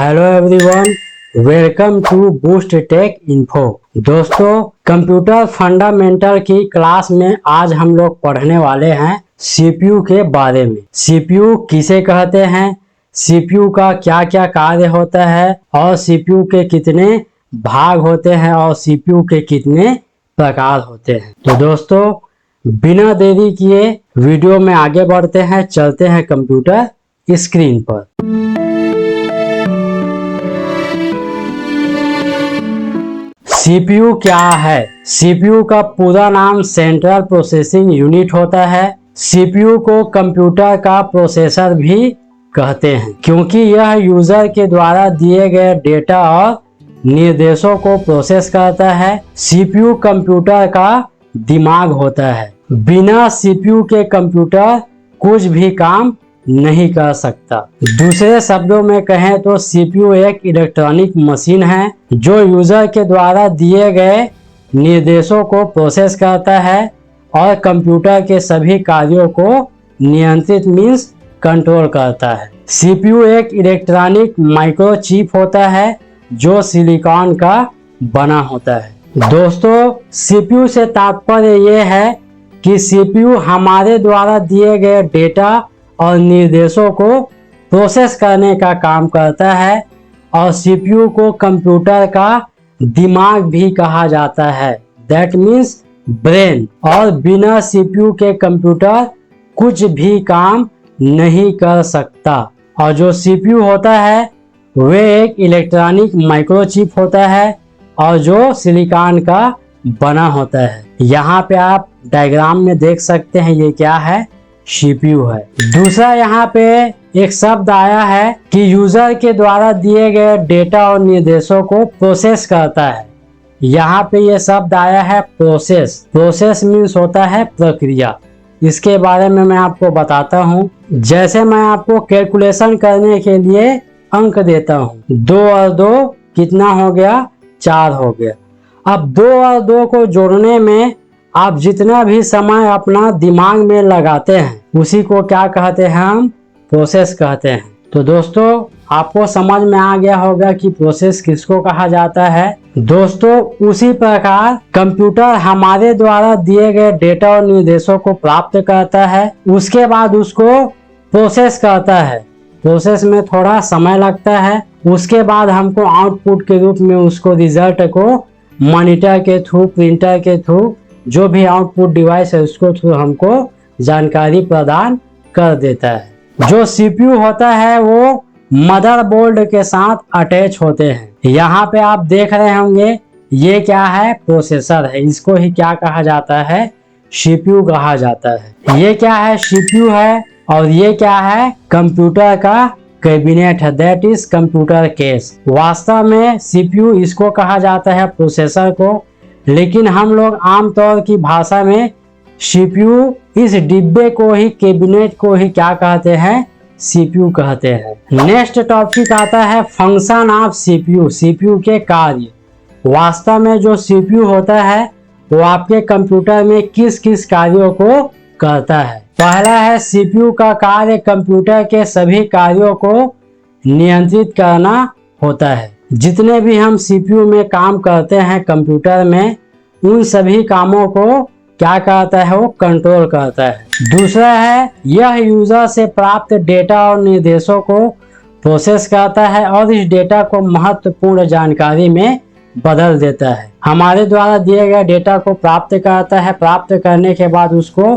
Hello everyone, welcome to Boost Tech Info. दोस्तों, computer fundamental की class में आज हम लोग पढ़ने वाले हैं सीपीयू के बारे में। सीपीयू किसे कहते हैं, सीपीयू का क्या क्या कार्य होता है और सीपीयू के कितने भाग होते हैं और सीपीयू के कितने प्रकार होते हैं। तो दोस्तों, बिना देरी किए वीडियो में आगे बढ़ते हैं, चलते हैं कंप्यूटर स्क्रीन पर। सीपीयू क्या है? सीपीयू का पूरा नाम सेंट्रल प्रोसेसिंग यूनिट होता है। सीपीयू को कंप्यूटर का प्रोसेसर भी कहते हैं क्योंकि यह यूजर के द्वारा दिए गए डेटा और निर्देशों को प्रोसेस करता है। सीपीयू कंप्यूटर का दिमाग होता है। बिना सीपीयू के कंप्यूटर कुछ भी काम नहीं कर सकता। दूसरे शब्दों में कहें तो सीपीयू एक इलेक्ट्रॉनिक मशीन है जो यूजर के द्वारा दिए गए निर्देशों को प्रोसेस करता है और कंप्यूटर के सभी कार्यों को नियंत्रित मींस कंट्रोल करता है। सीपीयू एक इलेक्ट्रॉनिक माइक्रोचिप होता है जो सिलिकॉन का बना होता है। दोस्तों, सीपीयू से तात्पर्य यह है कि सीपीयू हमारे द्वारा दिए गए डेटा और निर्देशों को प्रोसेस करने का काम करता है और सीपीयू को कंप्यूटर का दिमाग भी कहा जाता है, दैट मीन्स ब्रेन। और बिना सीपीयू के कंप्यूटर कुछ भी काम नहीं कर सकता। और जो सीपीयू होता है वे एक इलेक्ट्रॉनिक माइक्रोचिप होता है और जो सिलिकॉन का बना होता है। यहाँ पे आप डायग्राम में देख सकते हैं ये क्या है, सीपीयू है। दूसरा यहाँ पे एक शब्द आया है कि यूजर के द्वारा दिए गए डेटा और निर्देशों को प्रोसेस करता है। यहाँ पे ये शब्द आया है प्रोसेस। प्रोसेस मीन्स होता है प्रक्रिया। इसके बारे में मैं आपको बताता हूँ। जैसे मैं आपको कैलकुलेशन करने के लिए अंक देता हूँ, 2 और 2 कितना हो गया, 4 हो गया। अब 2 और 2 को जोड़ने में आप जितना भी समय अपना दिमाग में लगाते हैं उसी को क्या कहते हैं, हम प्रोसेस कहते हैं। तो दोस्तों, आपको समझ में आ गया होगा कि प्रोसेस किसको कहा जाता है। दोस्तों, उसी प्रकार कंप्यूटर हमारे द्वारा दिए गए डेटा और निर्देशों को प्राप्त करता है, उसके बाद उसको प्रोसेस करता है। प्रोसेस में थोड़ा समय लगता है, उसके बाद हमको आउटपुट के रूप में उसको रिजल्ट को मॉनिटर के थ्रू, प्रिंटर के थ्रू, जो भी आउटपुट डिवाइस है उसको थ्रू हमको जानकारी प्रदान कर देता है। जो सीपीयू होता है वो मदरबोर्ड के साथ अटैच होते हैं। यहाँ पे आप देख रहे होंगे ये क्या है, प्रोसेसर है। इसको ही क्या कहा जाता है, सीपीयू कहा जाता है। ये क्या है, सीपीयू है। और ये क्या है, कंप्यूटर का कैबिनेट है, दैट इज कंप्यूटर केस। वास्तव में सीपीयू इसको कहा जाता है, प्रोसेसर को, लेकिन हम लोग आमतौर की भाषा में सीपीयू इस डिब्बे को ही, कैबिनेट को ही क्या कहते हैं, सीपीयू कहते हैं। नेक्स्ट टॉपिक आता है फंक्शन ऑफ सीपीयू, सीपीयू के कार्य। वास्तव में जो सीपीयू होता है वो आपके कंप्यूटर में किस किस कार्यों को करता है। पहला है, सीपीयू का कार्य कंप्यूटर के सभी कार्यों को नियंत्रित करना होता है। जितने भी हम सीपीयू में काम करते हैं कंप्यूटर में, उन सभी कामों को क्या करता है, वो कंट्रोल करता है। दूसरा है, यह यूजर से प्राप्त डेटा और निर्देशों को प्रोसेस करता है और इस डेटा को महत्वपूर्ण जानकारी में बदल देता है। हमारे द्वारा दिए गए डेटा को प्राप्त करता है, प्राप्त करने के बाद उसको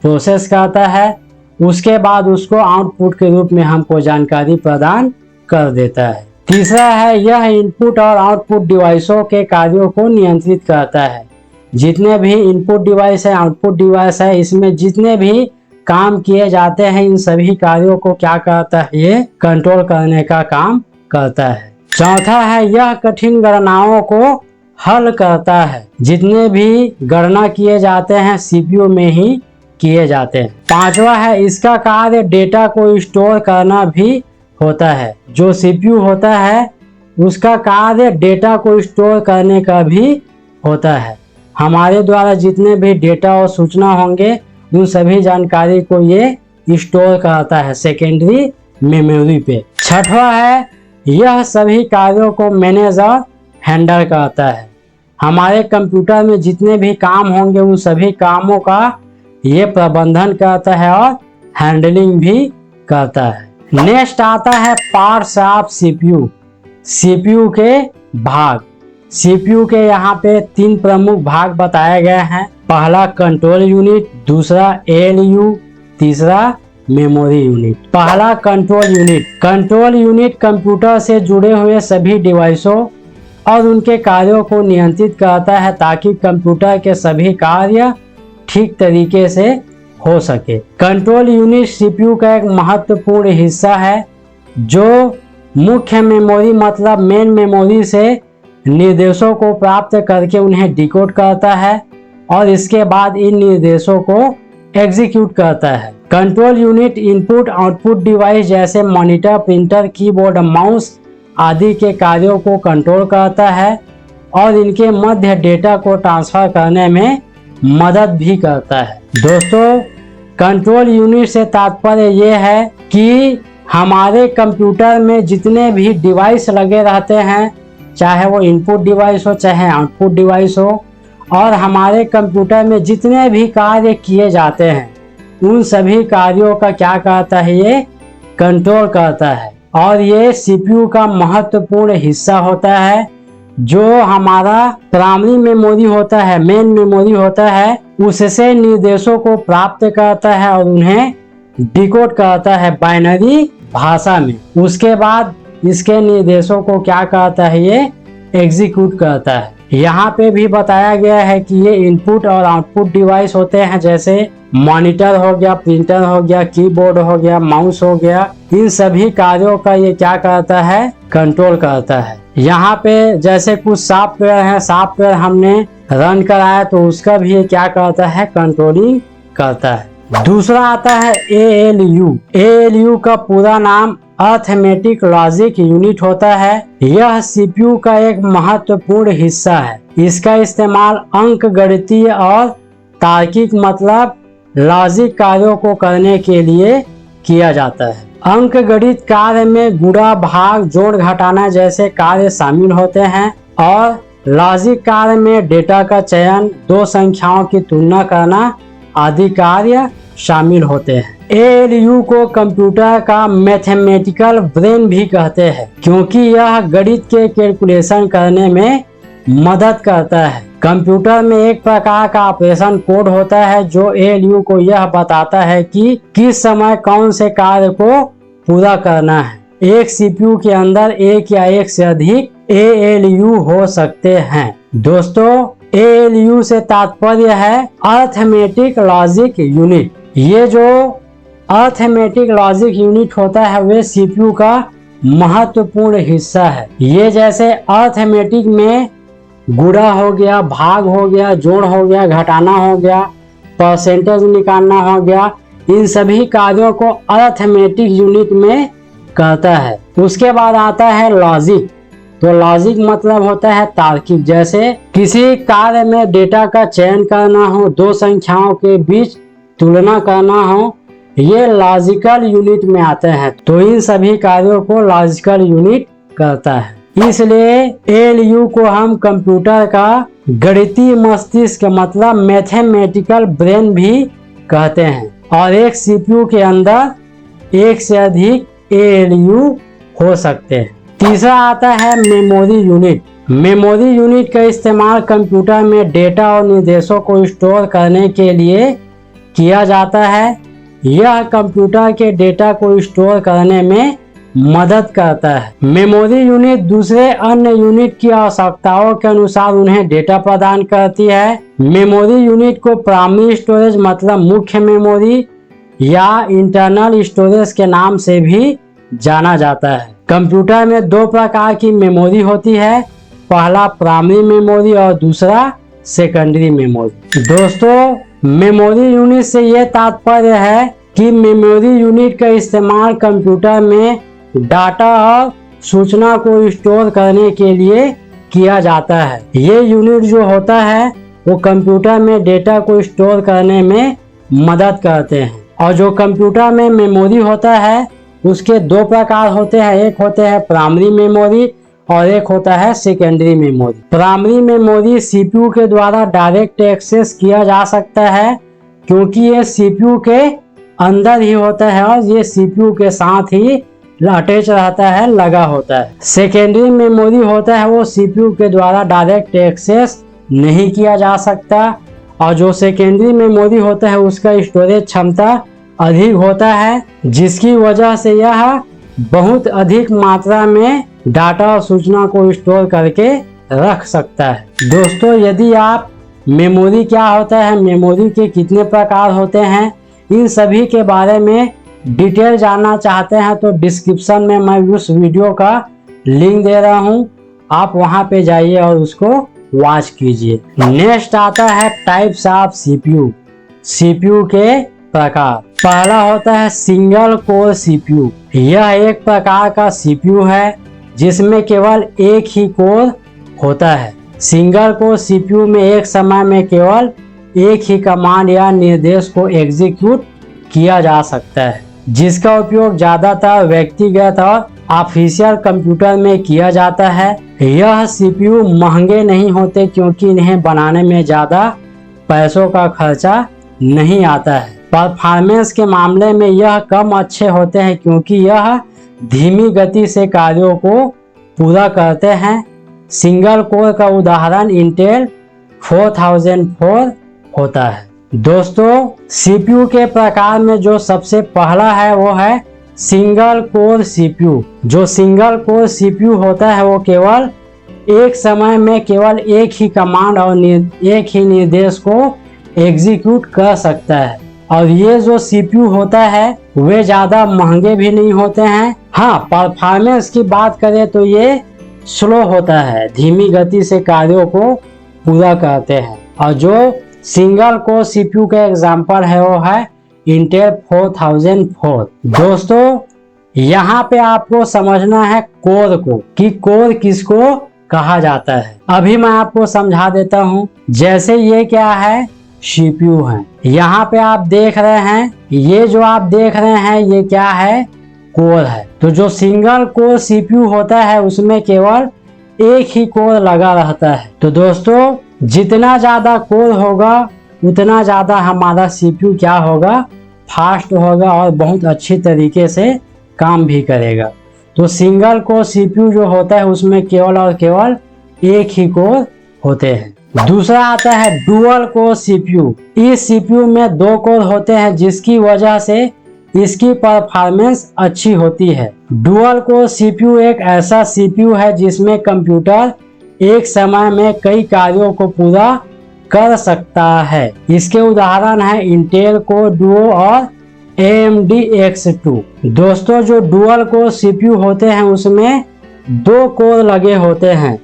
प्रोसेस करता है, उसके बाद उसको आउटपुट के रूप में हमको जानकारी प्रदान कर देता है। तीसरा है, यह इनपुट और आउटपुट डिवाइसों के कार्यों को नियंत्रित करता है। जितने भी इनपुट डिवाइस है, आउटपुट डिवाइस है, इसमें जितने भी काम किए जाते हैं इन सभी कार्यों को क्या करता है, ये कंट्रोल करने का काम करता है। चौथा है, यह कठिन गणनाओं को हल करता है। जितने भी गणना किए जाते हैं सीपीयू में ही किए जाते हैं। पांचवा है, इसका कार्य डेटा को स्टोर करना भी होता है। जो सीपीयू होता है उसका कार्य डेटा को स्टोर करने का भी होता है। हमारे द्वारा जितने भी डेटा और सूचना होंगे उन सभी जानकारी को ये स्टोर करता है सेकेंडरी मेमोरी पे। छठवा है, यह सभी कार्यों को मैनेज और हैंडल करता है। हमारे कंप्यूटर में जितने भी काम होंगे उन सभी कामों का ये प्रबंधन करता है और हैंडलिंग भी करता है। नेक्स्ट आता है पार्ट्स ऑफ सीपीयू। सीपीयू के भाग। सीपीयू के यहाँ पे 3 प्रमुख भाग बताए गए हैं। पहला कंट्रोल यूनिट, दूसरा एएलयू, तीसरा मेमोरी यूनिट। पहला control unit. Control unit computer से जुड़े हुए सभी डिवाइसों और उनके कार्यों को नियंत्रित करता है ताकि कंप्यूटर के सभी कार्य ठीक तरीके से हो सके। कंट्रोल यूनिट सीपीयू का एक महत्वपूर्ण हिस्सा है जो मुख्य मेमोरी मतलब मेन मेमोरी से निर्देशों को प्राप्त करके उन्हें डिकोड करता है और इसके बाद इन निर्देशों को एग्जीक्यूट करता है। Control unit input output device जैसे मॉनिटर, प्रिंटर, कीबोर्ड, माउस आदि के कार्यों को कंट्रोल करता है और इनके मध्य डेटा को ट्रांसफर करने में मदद भी करता है। दोस्तों, कंट्रोल यूनिट से तात्पर्य ये है कि हमारे कंप्यूटर में जितने भी डिवाइस लगे रहते हैं, चाहे वो इनपुट डिवाइस हो चाहे आउटपुट डिवाइस हो, और हमारे कंप्यूटर में जितने भी कार्य किए जाते हैं उन सभी कार्यों का क्या करता है, ये कंट्रोल करता है। और ये सीपीयू का महत्वपूर्ण हिस्सा होता है। जो हमारा प्राइमरी मेमोरी होता है, मेन मेमोरी होता है, उससे निर्देशों को प्राप्त करता है और उन्हें डिकोड करता है बाइनरी भाषा में। उसके बाद इसके निर्देशों को क्या करता है, ये एग्जीक्यूट करता है। यहाँ पे भी बताया गया है कि ये इनपुट और आउटपुट डिवाइस होते हैं, जैसे मॉनिटर हो गया, प्रिंटर हो गया, कीबोर्ड हो गया, माउस हो गया। इन सभी कार्यों का ये क्या करता है, कंट्रोल करता है। यहाँ पे जैसे कुछ सॉफ्टवेयर है, सॉफ्टवेयर हमने रन कराया तो उसका भी ये क्या करता है, कंट्रोलिंग करता है। दूसरा आता है एएलयू। एएलयू का पूरा नाम अर्थमेटिक लॉजिक यूनिट होता है। यह सीपीयू का एक महत्वपूर्ण हिस्सा है। इसका इस्तेमाल अंकगणितीय और तार्किक मतलब लॉजिक कार्यों को करने के लिए किया जाता है। अंकगणित कार्य में गुणा, भाग, जोड़, घटाना जैसे कार्य शामिल होते हैं और लॉजिक कार्य में डेटा का चयन, 2 संख्याओं की तुलना करना आदि कार्य शामिल होते हैं। एएलयू को कंप्यूटर का मैथमेटिकल ब्रेन भी कहते हैं क्योंकि यह गणित के कैलकुलेशन करने में मदद करता है। कंप्यूटर में एक प्रकार का ऑपरेशन कोड होता है जो एएलयू को यह बताता है कि किस समय कौन से कार्य को पूरा करना है। एक सीपीयू के अंदर एक या एक से अधिक एएलयू हो सकते हैं। दोस्तों, एएलयू से तात्पर्य है अर्थमेटिक लॉजिक यूनिट। ये जो अर्थमेटिक लॉजिक यूनिट होता है वे सीपीयू का महत्वपूर्ण हिस्सा है। ये जैसे अर्थमेटिक में गुणा हो गया, भाग हो गया, जोड़ हो गया, घटाना हो गया, परसेंटेज निकालना हो गया, इन सभी कार्यों को अर्थमेटिक यूनिट में करता है। उसके बाद आता है लॉजिक। तो लॉजिक मतलब होता है तार्किक। जैसे किसी कार्य में डेटा का चयन करना हो, 2 संख्याओं के बीच तुलना करना हो, ये लॉजिकल यूनिट में आते हैं। तो इन सभी कार्यों को लॉजिकल यूनिट करता है। इसलिए एएलयू को हम कंप्यूटर का गणितीय मस्तिष्क मतलब मैथमेटिकल ब्रेन भी कहते हैं। और एक सीपीयू के अंदर एक से अधिक एएलयू हो सकते हैं। तीसरा आता है मेमोरी यूनिट। मेमोरी यूनिट का इस्तेमाल कंप्यूटर में डेटा और निर्देशों को स्टोर करने के लिए किया जाता है। यह कंप्यूटर के डेटा को स्टोर करने में मदद करता है। मेमोरी यूनिट दूसरे अन्य यूनिट की आवश्यकताओं के अनुसार उन्हें डेटा प्रदान करती है। मेमोरी यूनिट को प्राइमरी स्टोरेज मतलब मुख्य मेमोरी या इंटरनल स्टोरेज के नाम से भी जाना जाता है। कंप्यूटर में 2 प्रकार की मेमोरी होती है, पहला प्राइमरी मेमोरी और दूसरा सेकेंडरी मेमोरी। दोस्तों, मेमोरी यूनिट से यह तात्पर्य है कि मेमोरी यूनिट का इस्तेमाल कंप्यूटर में डाटा और सूचना को स्टोर करने के लिए किया जाता है। ये यूनिट जो होता है वो कंप्यूटर में डेटा को स्टोर करने में मदद करते हैं। और जो कंप्यूटर में मेमोरी होता है उसके दो प्रकार होते हैं, एक होते हैं प्राइमरी मेमोरी और एक होता है secondary memory. Primary memory CPU के द्वारा डायरेक्ट एक्सेस किया जा सकता है क्योंकि ये सीपीयू के अंदर ही होता है और ये सीपीयू के साथ ही अटैच रहता है, लगा होता है। सेकेंडरी मेमोरी होता है वो सीपीयू के द्वारा डायरेक्ट एक्सेस नहीं किया जा सकता और जो सेकेंडरी मेमोरी होता है उसका स्टोरेज क्षमता अधिक होता है, जिसकी वजह से यह बहुत अधिक मात्रा में डाटा और सूचना को स्टोर करके रख सकता है। दोस्तों, यदि आप मेमोरी क्या होता है, मेमोरी के कितने प्रकार होते हैं, इन सभी के बारे में डिटेल जानना चाहते हैं तो डिस्क्रिप्शन में मैं उस वीडियो का लिंक दे रहा हूं, आप वहां पे जाइए और उसको वॉच कीजिए। नेक्स्ट आता है टाइप्स ऑफ सीपीयू। सीपीयू के प्रकार। पहला होता है सिंगल कोर सीपीयू। यह एक प्रकार का सीपीयू है जिसमें केवल एक ही कोर होता है। सिंगल कोर सीपीयू में एक समय में केवल एक ही कमांड या निर्देश को एग्जीक्यूट किया जा सकता है, जिसका उपयोग ज्यादातर व्यक्तिगत और ऑफिशियल कंप्यूटर में किया जाता है। यह सीपीयू महंगे नहीं होते क्योंकि इन्हें बनाने में ज्यादा पैसों का खर्चा नहीं आता है। परफॉर्मेंस के मामले में यह कम अच्छे होते हैं क्योंकि यह धीमी गति से कार्यों को पूरा करते हैं। सिंगल कोर का उदाहरण इंटेल 4004 होता है। दोस्तों, सीपीयू के प्रकार में जो सबसे पहला है वो है सिंगल कोर सीपीयू। जो सिंगल कोर सीपीयू होता है वो केवल एक समय में केवल एक ही कमांड और एक ही निर्देश को एग्जीक्यूट कर सकता है। और ये जो सीपीयू होता है वे ज्यादा महंगे भी नहीं होते हैं। हाँ, परफॉर्मेंस की बात करें तो ये स्लो होता है, धीमी गति से कार्यों को पूरा करते हैं। और जो सिंगल कोर सीपीयू का एग्जांपल है वो है इंटेल 4004। दोस्तों, यहाँ पे आपको समझना है कोर को, कि कोर किसको कहा जाता है। अभी मैं आपको समझा देता हूँ। जैसे ये क्या है, सीपीयू है। यहाँ पे आप देख रहे हैं, ये जो आप देख रहे हैं ये क्या है, कोर है। तो जो सिंगल कोर सीपीयू होता है उसमें केवल एक ही कोर लगा रहता है। तो दोस्तों, जितना ज्यादा कोर होगा उतना ज्यादा हमारा सीपीयू क्या होगा, फास्ट होगा और बहुत अच्छी तरीके से काम भी करेगा। तो सिंगल कोर सीपीयू जो होता है उसमें केवल और केवल एक ही कोर होते हैं। दूसरा आता है डुअल कोर सीपीयू। इस सीपीयू में दो कोर होते हैं जिसकी वजह से इसकी परफॉर्मेंस अच्छी होती है। डुअल कोर सीपीयू एक ऐसा सीपीयू है जिसमें कंप्यूटर एक समय में कई कार्यों को पूरा कर सकता है। इसके उदाहरण है इंटेल कोर डुओ और AMD X2। दोस्तों, जो डुअल कोर सीपीयू होते हैं उसमें दो कोर लगे होते हैं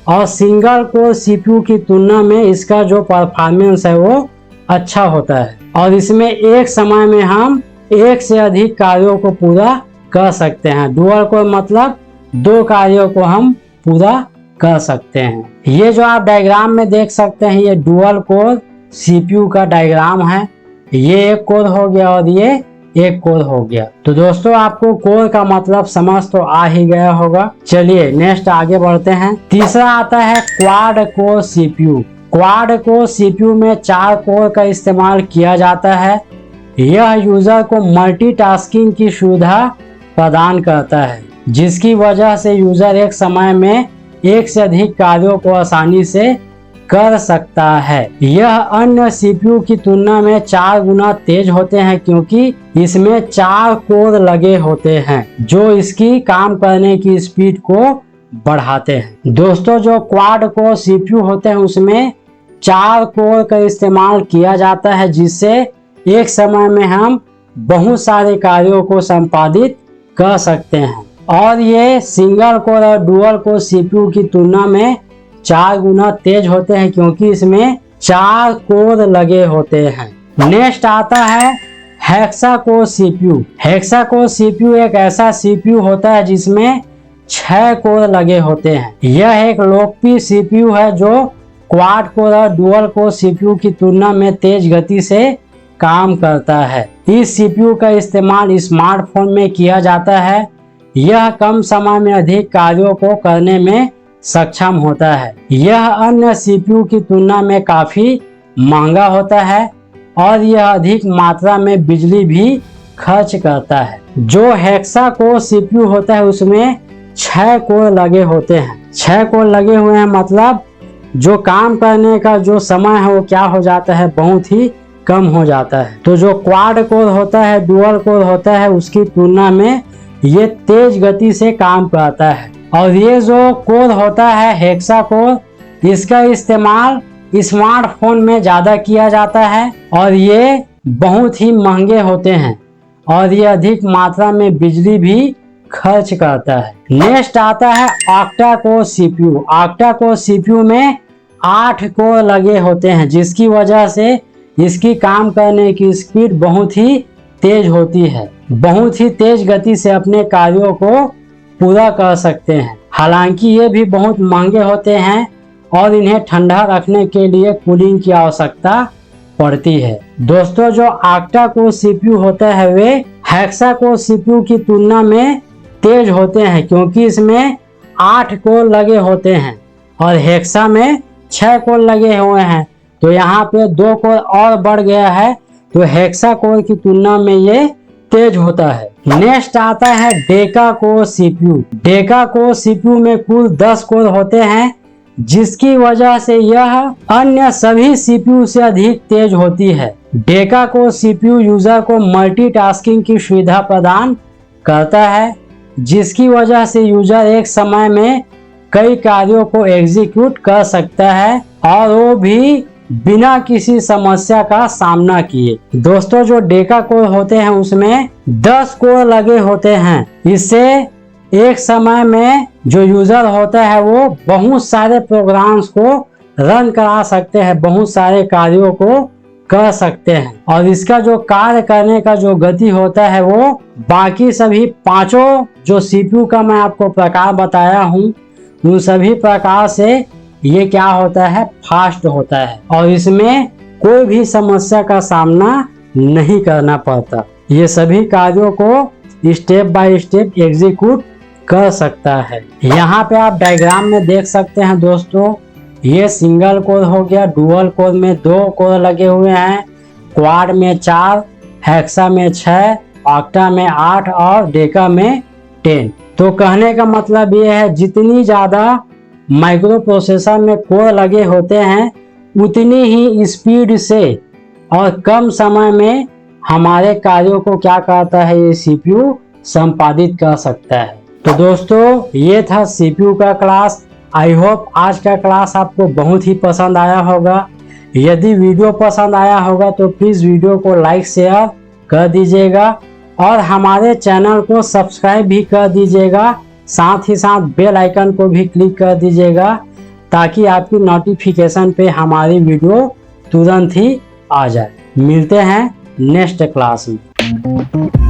और सिंगल कोर सीपीयू की तुलना में इसका जो परफॉर्मेंस है वो अच्छा होता है और इसमें एक समय में हम एक से अधिक कार्यों को पूरा कर सकते हैं। डुअल कोर मतलब दो कार्यों को हम पूरा कर सकते हैं। ये जो आप डायग्राम में देख सकते हैं ये डुअल कोर सीपीयू का डायग्राम है। ये एक कोर हो गया और ये एक कोर हो गया। तो दोस्तों, आपको कोर का मतलब समझ तो आ ही गया होगा। चलिए नेक्स्ट आगे बढ़ते हैं। तीसरा आता है quad core CPU. Quad core CPU में 4 कोर का इस्तेमाल किया जाता है। यह यूजर को मल्टीटास्किंग की सुविधा प्रदान करता है, जिसकी वजह से यूजर एक समय में एक से अधिक कार्यों को आसानी से कर सकता है। यह अन्य सीपीयू की तुलना में 4 गुना तेज होते हैं क्योंकि इसमें 4 कोर लगे होते हैं जो इसकी काम करने की स्पीड को बढ़ाते हैं। दोस्तों, जो क्वाड कोर सीपीयू होते हैं उसमें 4 कोर का इस्तेमाल किया जाता है जिससे एक समय में हम बहुत सारे कार्यों को संपादित कर सकते हैं और ये सिंगल कोर और डुअल कोर सीपीयू की तुलना में 4 गुना तेज होते हैं क्योंकि इसमें 4 कोर लगे होते हैं। नेक्स्ट आता है hexa core CPU. Hexa core CPU एक ऐसा सीपीयू होता है जिसमें 6 कोर लगे होते हैं। यह एक लोकप्रिय सीपीयू है जो क्वाड कोर और डुअल कोर सीपीयू की तुलना में तेज गति से काम करता है। इस सीपीयू का इस्तेमाल स्मार्टफोन में किया जाता है। यह कम समय में अधिक कार्यों को करने में सक्षम होता है। यह अन्य सीपीयू की तुलना में काफी महंगा होता है और यह अधिक मात्रा में बिजली भी खर्च करता है। जो हेक्सा कोर सीपीयू होता है उसमें 6 कोर लगे होते हैं। 6 कोर लगे हुए हैं मतलब जो काम करने का जो समय है वो क्या हो जाता है, बहुत ही कम हो जाता है। तो जो क्वाड कोर होता है, डुअल कोर होता है, उसकी तुलना में ये तेज गति से काम करता है। और ये जो कोर होता है हेक्सा कोर, इसका इस्तेमाल स्मार्टफोन में ज्यादा किया जाता है और ये बहुत ही महंगे होते हैं और ये अधिक मात्रा में बिजली भी खर्च करता है। नेक्स्ट आता है octa core CPU. Octa core CPU में 8 कोर लगे होते हैं, जिसकी वजह से इसकी काम करने की स्पीड बहुत ही तेज होती है। बहुत ही तेज गति से अपने कार्यों को पूरा कर सकते हैं। हालांकि ये भी बहुत महंगे होते हैं और इन्हें ठंडा रखने के लिए कूलिंग की आवश्यकता पड़ती है। दोस्तों, जो ऑक्टा कोर सीपीयू होता है वे हेक्सा कोर सीपीयू की तुलना में तेज होते हैं, क्योंकि इसमें 8 कोर लगे होते हैं और हेक्सा में 6 कोर लगे हुए हैं। तो यहाँ पे 2 कोर और बढ़ गया है, तो हेक्सा कोर की तुलना में ये तेज होता है। नेक्स्ट आता है Deka core CPU. Deka core CPU में कुल 10 कोर होते हैं, जिसकी वजह से यह अन्य सभी सीपीयू से अधिक तेज होती है। डेका कोर सीपीयू यूजर को मल्टीटास्किंग की सुविधा प्रदान करता है, जिसकी वजह से यूजर एक समय में कई कार्यों को एग्जीक्यूट कर सकता है और वो भी बिना किसी समस्या का सामना किए। दोस्तों, जो डेका कोर होते हैं उसमें 10 कोर लगे होते हैं। इससे एक समय में जो यूजर होता है वो बहुत सारे प्रोग्राम्स को रन करा सकते हैं, बहुत सारे कार्यों को कर सकते हैं और इसका जो कार्य करने का जो गति होता है वो बाकी सभी 5 जो सीपीयू का मैं आपको प्रकार बताया हूँ उन सभी प्रकार से ये क्या होता है, फास्ट होता है और इसमें कोई भी समस्या का सामना नहीं करना पड़ता। ये सभी कार्यों को स्टेप बाय स्टेप एग्जीक्यूट कर सकता है। यहाँ पे आप डायग्राम में देख सकते हैं दोस्तों, ये सिंगल कोर हो गया, डुअल कोर में 2 कोर लगे हुए हैं, क्वाड में 4, हेक्सा में 6, ऑक्टा में 8 और डेका में 10। तो कहने का मतलब ये है जितनी ज्यादा माइक्रो प्रोसेसर में कोर लगे होते हैं उतनी ही स्पीड से और कम समय में हमारे कार्यों को क्या करता है ये सीपीयू संपादित कर सकता है। तो दोस्तों, ये था सीपीयू का क्लास। आई होप आज का क्लास आपको बहुत ही पसंद आया होगा। यदि वीडियो पसंद आया होगा तो प्लीज़ वीडियो को लाइक शेयर कर दीजिएगा और हमारे चैनल को सब्सक्राइब भी कर दीजिएगा। साथ ही साथ बेल आइकन को भी क्लिक कर दीजिएगा ताकि आपकी नोटिफिकेशन पे हमारी वीडियो तुरंत ही आ जाए। मिलते हैं नेक्स्ट क्लास में।